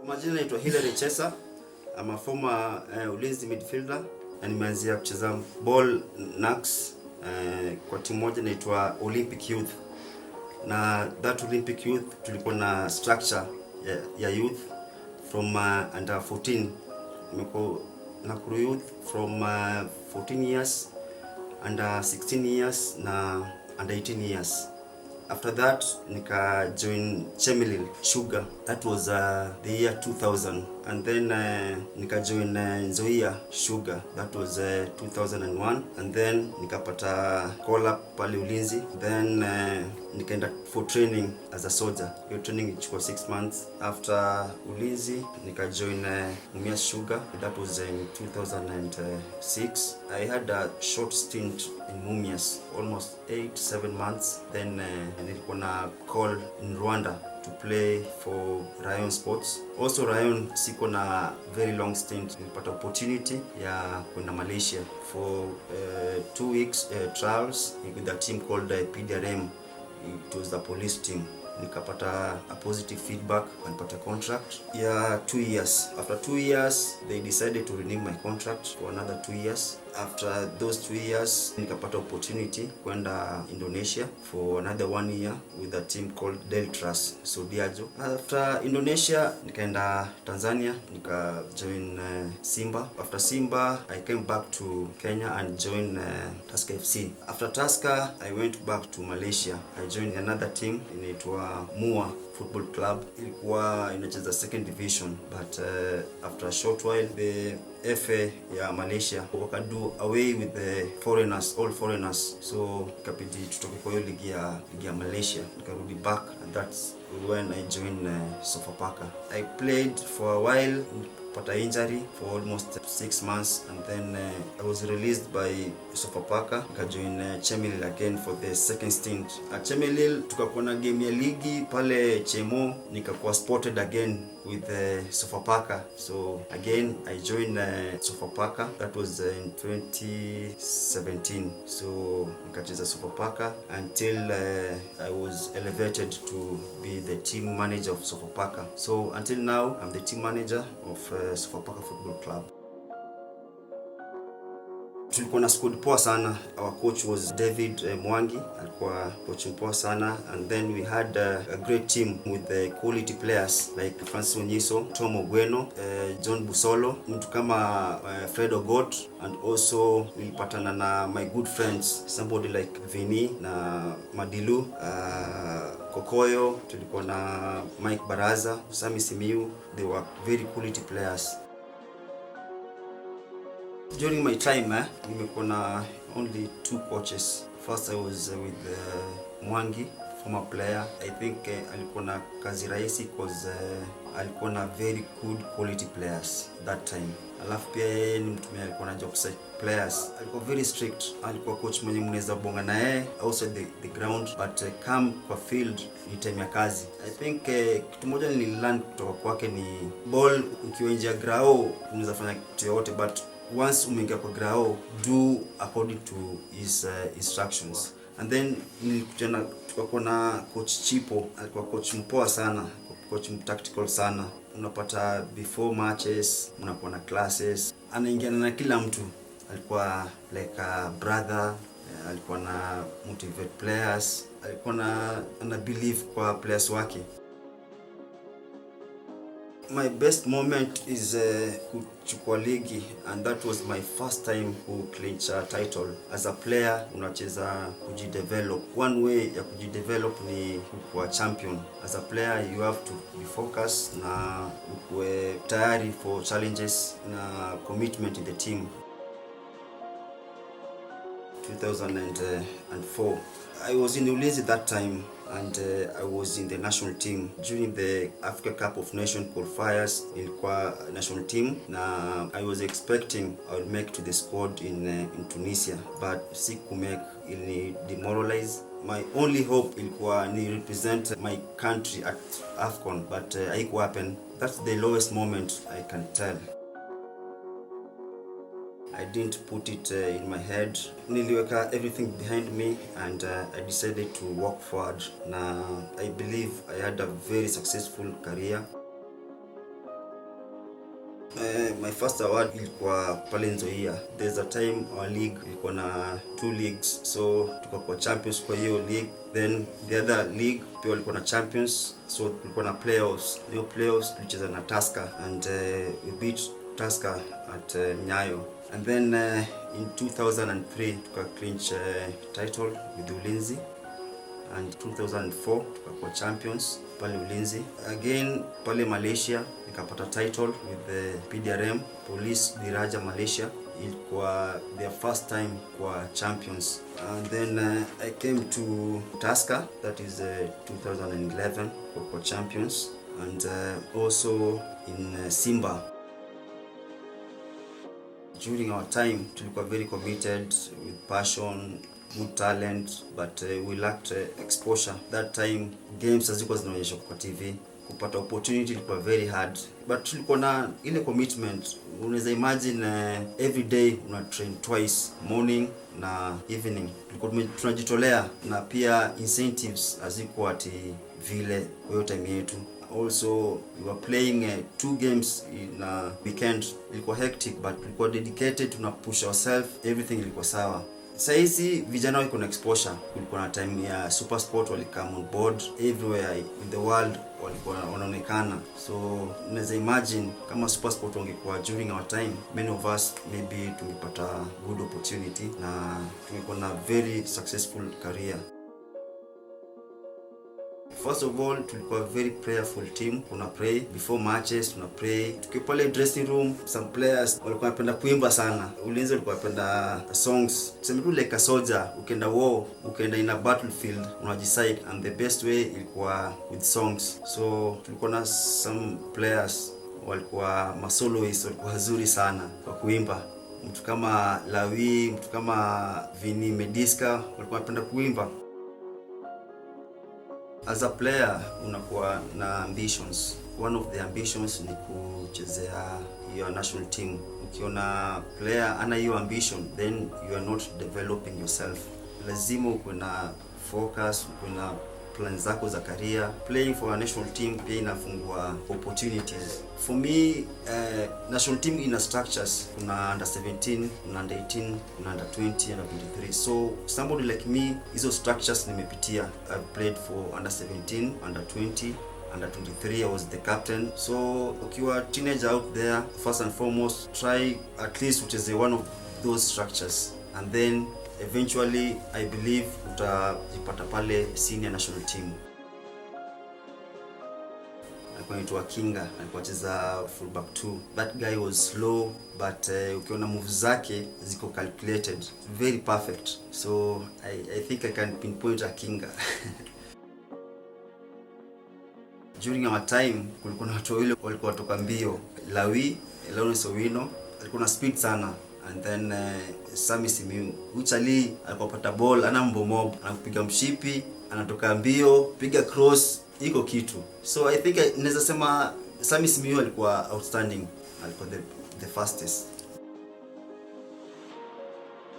Kwa majina naitwa Echesa. I'm a former Ulinzi midfielder na nimeanzia kucheza ball Nax kwa timu moja inaitwa Olympic Youth. Na that Olympic Youth tulikuwa na structure ya youth from under 14. Nimekuwa na crew youth from 14 years, under 16 years na under 18 years. After that, nika join Chemelil Sugar. That was the year 2000. And then nika join Nzoia Sugar. That was 2001. And then nikapata call up pale Ulinzi. Then nikaenda for training as a soldier. Your training ilichukua 6 months. After Ulinzi, nika join Mumia Sugar. That was in 2006. I had a short stint in Mumias, almost 8-7 months. Then nilikuwa na call in Rwanda to play for Rayon Sports. Also Rayon siko na very long stint. Nilipata opportunity ya kwenda Malaysia for 2 weeks trials with a team called PDRM. It was the police team. Nikapata a positive feedback, nilipata contract ya 2 years. After 2 years, they decided to renew my contract for another 2 years. After those 2 years, nikapata opportunity kwenda Indonesia for another 1 year with a team called Deltras Sodiajo. After Indonesia, nikaenda Tanzania, nika join Simba. After Simba, I came back to Kenya and joined Tusker FC. After Tusker, I went back to Malaysia. I joined another team inaitwa Mua Football Club. Ilikuwa inacheza second division, but after a short while the FA ya Malaysia wakadu away with the foreigners, all foreigners, so ikabidi tutoke kwa hiyo ligi ya Malaysia, nikarudi back, and that's when I joined Sofapaka. I played for a while, but I injury for almost 6 months, and then I was released by Sofapaka. I joined Chemelil again for the second stint. At Chemelil tukakuwa na game ya ligi pale Chemo, nikakuwa spotted again with Sofapaka. So again I joined Sofapaka. That was in 2017. So nikacheza Sofapaka until I was elevated to be the team manager of Sofapaka. So until now I'm the team manager of Sofapaka Football Club. Tulikuwa na squad poa sana. Our coach was David Mwangi, alikuwa coach poa sana, and then we had a great team with the quality players like Francis Onyiso, Tom Ogweno, John Busolo, mtu kama Fred Ogot, and also nilipatana na my good friends, somebody like Vini na Madilu, Kokoyo, tulikuwa na Mike Baraza, Sami Simiu. They were very quality players. During my time, nimekuwa na only 2 coaches. First I was with Mwangi, former player. I think alikuwa na kazi rahisi because alikuwa na very good quality players that time. Alafu pia yeye ni mtu mwenye alikuwa na job site players. Alikuwa very strict. Alikuwa coach mwenye mnaweza bonga na yeye outside the ground, but come kwa field ni time ya kazi. I think kitu moja nililearn kutoka kwake ni ball ukiwa nje ya ground unaweza fanya kitu yote, but once umeingia kwa grao, do according to his instructions. And then nilikutana tukakuwa na coach Chipo, alikuwa coach mpoa sana, coach tactical sana. Unapata before matches, mnakuwa na classes, anaingiana na kila mtu. Alikuwa like a brother, alikuwa na motivate players, alikuwa na believe kwa players wake. My best moment is kuchukua ligi, and that was my first time to clinch a title. As a player, unacheza kujidevelop. One way ya kujidevelop ni kuwa champion. As a player, you have to be focused na ukue tayari for challenges na commitment in the team. 2004. I was in Ulinzi that time, and I was in the national team during the Africa Cup of Nations qualifiers. Ilikuwa national team na I was expecting I would make to the squad in Tunisia, but sikumake, ili demoralize. My only hope ilikuwa ni represent my country at AFCON, but haikuwa happen. That's the lowest moment I can tell. I didn't put it in my head. Niliweka everything behind me, and I decided to walk forward. Na I believe I had a very successful career. My first award ilikuwa pale Nzoia. There's a time our league ilikuwa na 2 leagues, so tukakuwa champions kwa hiyo league. Then the other league pia walikuwa na champions, so tulikuwa na playoffs. Hiyo playoffs tulicheza na Tusker and we beat Tusker at Nyayo. And then in 2003 tuka clinch title with Ulinzi, and 2004 tukakuwa champions pale Ulinzi. Again pale Malaysia nikapata title with the PDRM, Police Diraja Malaysia. Ilikuwa their first time kwa champions. And then I came to Tusker, that is 2011 kwa champions, and also in Simba. During our time tulikuwa very committed with passion, good talent, but we lacked exposure. That time games hazikuwa zinaonyeshwa kwa TV. Kupata opportunity ilikuwa very hard, but tulikuwa na ile commitment. Unaweza imagine every day una train twice, morning na evening. Tulikuwa tunajitolea, na pia incentives hazikuwa ati vile kwa hiyo time yetu. Also we were playing 2 games in a weekend. Ilikuwa hectic, but tulikuwa dedicated, tuna push ourselves, everything ilikuwa sawa. Saizi vijana wako na exposure. Kulikuwa na time ya super sport, walikam on board everywhere in the world, walikuwa wanaonekana. So unaweza imagine kama super sport wangekuwa during our time, many of us maybe tungepata good opportunity na tungekuwa na very successful career. First of all, tulikuwa very prayerful team. Tuna pray before matches, tuna pray. Tukiwa pale dressing room, some players walikuwa wanapenda kuimba sana. Ulinzi walikuwa wanapenda songs. Tuseme tu like a soldier, ukienda war, ukienda in a battlefield, unajisite, and the best way ilikuwa with songs. So tulikuwa na some players walikuwa masoloists, walikuwa wazuri sana kwa kuimba. Mtu kama Lawi, mtu kama Vini Mediska walikuwa wanapenda kuimba. As a player unakuwa na ambitions. One of the ambitions ni kuchezea your national team. Ukiona player ana hiyo ambition, then you are not developing yourself. Lazima uwe na focus, uwe na plans zako za career. Playing for a national team pia inafungua opportunities. For me, national team ina structures. Kuna under 17, kuna under 18, kuna under 20, under 23. So somebody like me, hizo structures nimepitia. I've played for under 17, under 20, under 23. I was the captain. So ukiwa teenager out there, first and foremost, try at least ucheze one of those structures, and then eventually I believe utajipata pale senior national team. Alikuwa anaitwa Kinga, alikuwa anacheza fullback 2. That guy was slow, but ukiona moves zake ziko calculated, very perfect. So I think I can pinpoint a Kinga. During our time kulikuwa na watu wawili walikuwa watoka mbio. Lawi, Lawrence Owino, alikuwa na speed sana. And then Sami Simiu, uchali alikuwa pata ball, ana mbomob, anakupiga mshipi, anatoka mbio, piga cross, iko kitu. So I think naweza sema Sami Simiu alikuwa outstanding, alikuwa the fastest.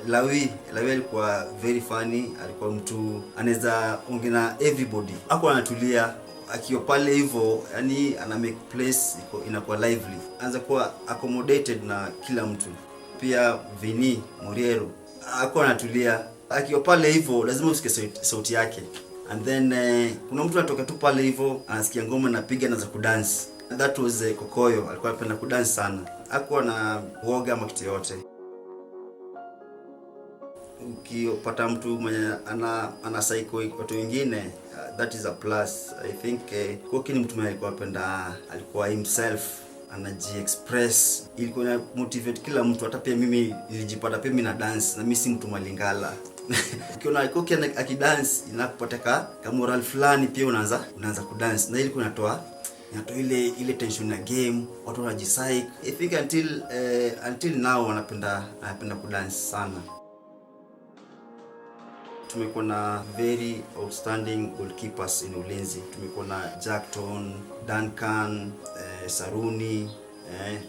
Lawi alikuwa very funny, alikuwa mtu anaweza ongea na everybody. Hakuwa anatulia, akiwa pale hivyo, yani ana make place inakuwa lively. Anza kuwa accommodated na kila mtu. Pia Vini Muriero hakuwa anatulia, akiwa pale hivyo lazima usikie sauti yake. And then kuna mtu anatoka tu pale hivyo anasikia ngoma napiga na za kudance. That was Kokoyo, alikuwa anapenda kudance sana. Hakuwa na woga ama kitu yote. Ukipata mtu mwenye ana psycho watu wengine, that is a plus. I think Koki ni mtu mwenye alikuwa anapenda, alikuwa himself, anaji-express. Ilikuwa na motivate kila mtu. Hata pia mimi nilijipata pia mimi na dance, na mimi si mtu malingala. Ukiona Koki akidance inakupata ka moral fulani, pia unaanza kudance, na ilikuwa inatoa ile tension na game, watu wanajisike. I think until now wanapenda kudance sana. Tumekuwa na very outstanding goalkeepers in Ulinzi. Tumekuwa na Jackton, Duncan, Saruni,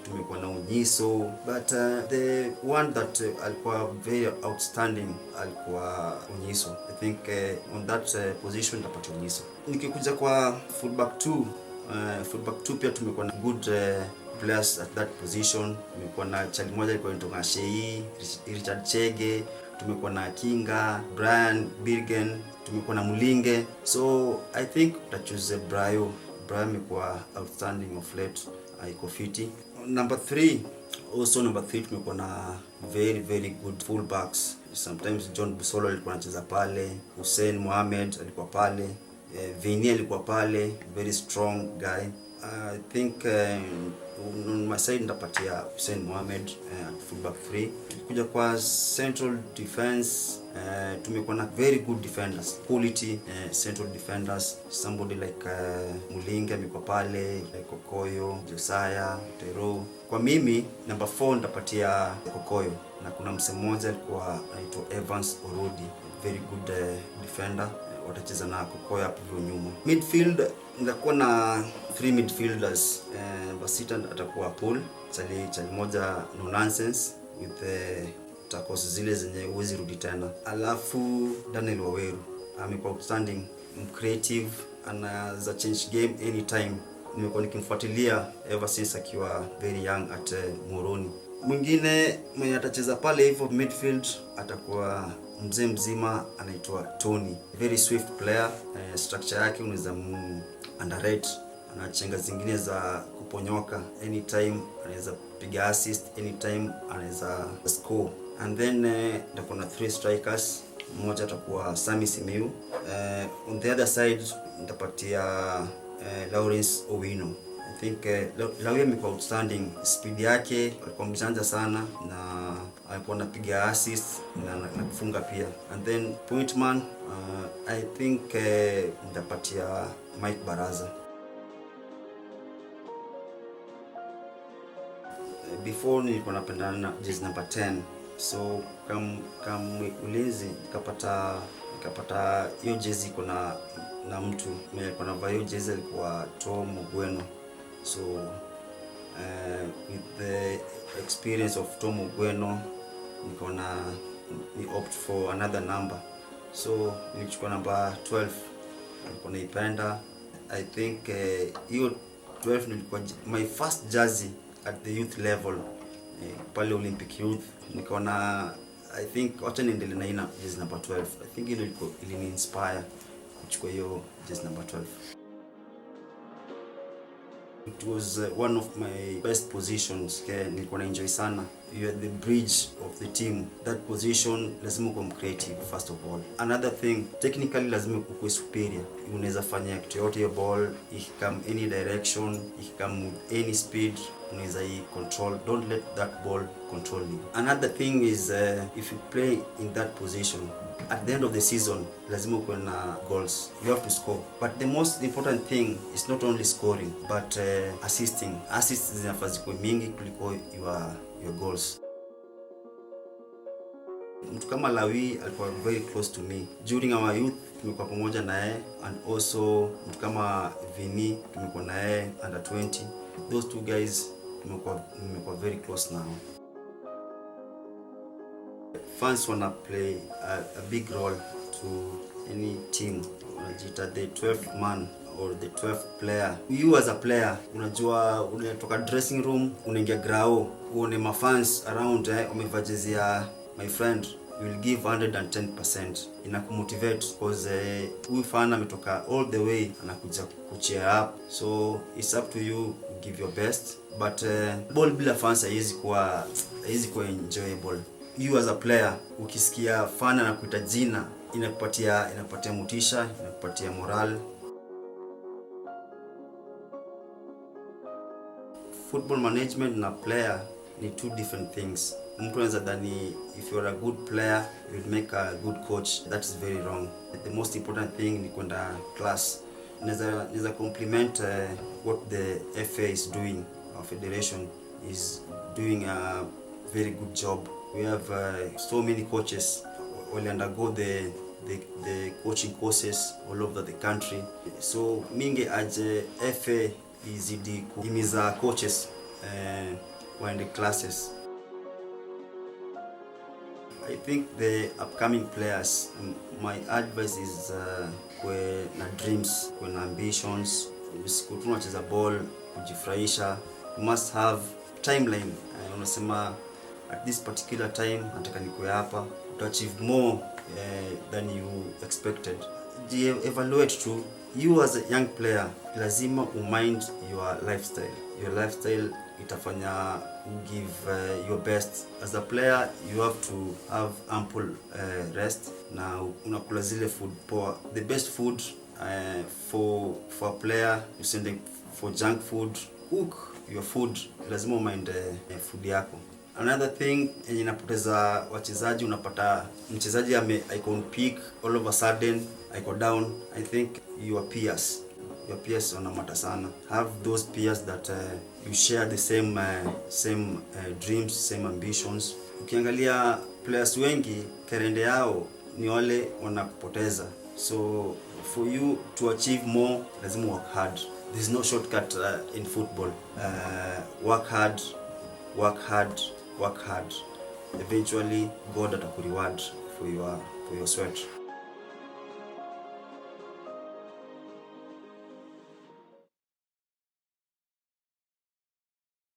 tumekuwa na Unyiso, but the one that alikuwa very outstanding alikuwa Unyiso. I think on that position tapata Unyiso. Nikikuja kwa fullback 2, pia tumekuwa na good players at that position. Tumekuwa na Charlie moja alikuwa anatoka Shei, Richard Chege, tumekuwa na Kinga, Brian Birgen, tumekuwa na Mulinge. So I think I choose Brayo. Brayo amekuwa outstanding of late, iko fiti. Number 3 tumekuwa na very good fullbacks. Sometimes John Busolo alikuwa anacheza pale, Hussein Mohamed alikuwa pale, Vini alikuwa pale, very strong guy. I think on my side ndapatia Hussein Mohamed fullback 3. Tukikuja kwa central defense, tumekuwa na very good defenders, quality central defenders, somebody like Mulinga amekuwa pale, Kokoyo, Josiah, Tero. Kwa mimi number 4 ndapatia Kokoyo, na kuna msemo mmoja alikuwa anaitwa Evans Orodi, very good defender. Watacheza na Kokoyo hapo nyuma. Midfield ndakuwa na 3 midfielders. Basita atakuwa Paul, Charlie moja no nonsense with tackles zile zenye uwezi rudi tena. Alafu Daniel Waweru amekuwa outstanding, creative, anaza change game anytime. Nimekuwa nikimfuatilia ever since akiwa very young at Moroni. Mwingine mwenye atacheza pale hivyo midfield atakuwa mzee mzima anaitwa Tony, very swift player. Structure yake unaweza underrate, anachenga zingine za kuponyoka, anytime anaweza piga assist, anytime anaweza score. And then tutakuwa na 3 strikers, mmoja atakuwa Sami Simiu. On the other side nitapatia Lawrence Owino. I think Lawrence amekuwa outstanding, speed yake alikuwa mjanja sana, na alikuwa anapiga assist na kufunga pia. And then pointman, I think nitapatia Mike Baraza. Before nilikuwa napendana na jezi number 10, so kama Ulinzi nikapata hiyo jezi na mtu mwenye alikuwa anavaa hiyo jezi alikuwa Tom Ogweno. So with the experience of Tom Ogweno ni opt for another number, so nilichukua number 12, alikuwa naipenda. I think hiyo 12 nilikuwa my first jersey at the youth level, pale Olympic Youth. Nikaona I think wacha niendelee na ina jersey number 12. I think ile ilini inspire kuchukua hiyo jersey number 12. It was one of my best positions. Nilikuwa na enjoy sana. You are the bridge of the team. That position lazima kuwa creative first of all. Another thing, technically lazima kuwa superior. Unaweza fanya kitu yote hiyo ball, ikikam any direction, ikikam any speed, unaweza control. Don't let that ball control you. Another thing is if you play in that position, at the end of the season lazima kuwa na goals. You have to score. But the most important thing is not only scoring but assisting. Assists zinafaa zikuwe mingi kuliko your goals. Mtu kama Lawi alikuwa very close to me during our youth, tumekuwa pamoja na yeye, and also mtu kama Vini tumekuwa na yeye under 20. Those two guys tumekuwa very close now. Fans wanna play a big role to any team. Unajita the 12th man or the 12th player. You as a player, unajua unatoka dressing room, unaingia grao, uone mafans around umevaa jezi ya my friend, you will give 110%. Inakumotivate because huyu fan ametoka all the way anakuja kucheer up. So it's up to you, give your best. But ball bila fans haiwezi kuwa enjoyable. You as a player, ukisikia fan anakuita jina, inakupatia motisha, inakupatia morale. Football management na player ni two different things. Mtu anaweza dhani if you are a good player you will make a good coach. That is very wrong. The most important thing ni kwenda class. Naweza compliment what the FA is doing. Our federation is doing a very good job. We have so many coaches will undergo the coaching courses all over the country. So mingi aje FA izidi kuhimiza coaches when the classes. I think the upcoming players, my advice is na dreams, na ambitions, usiku tunacheza ball kujifurahisha, you must have timeline. Unasema at this particular time nataka nikuwe hapa to achieve more than you expected. Evaluate too. You as a young player lazima umind your lifestyle. Your lifestyle itafanya give your best. As a player you have to have ample rest na unakula zile food poa. The best food for a player, you send for junk food. Cook your food, lazima umind food yako. Another thing yenye inapoteza wachezaji, unapata mchezaji iko on peak, all of a sudden iko down. I think your peers wanamata sana. Have those peers that you share the same dreams, same ambitions. Ukiangalia players wengi kerende yao ni wale wanakupoteza. So for you to achieve more, lazima work hard. There's no shortcut in football. Work hard. Eventually God atakureward for your sweat.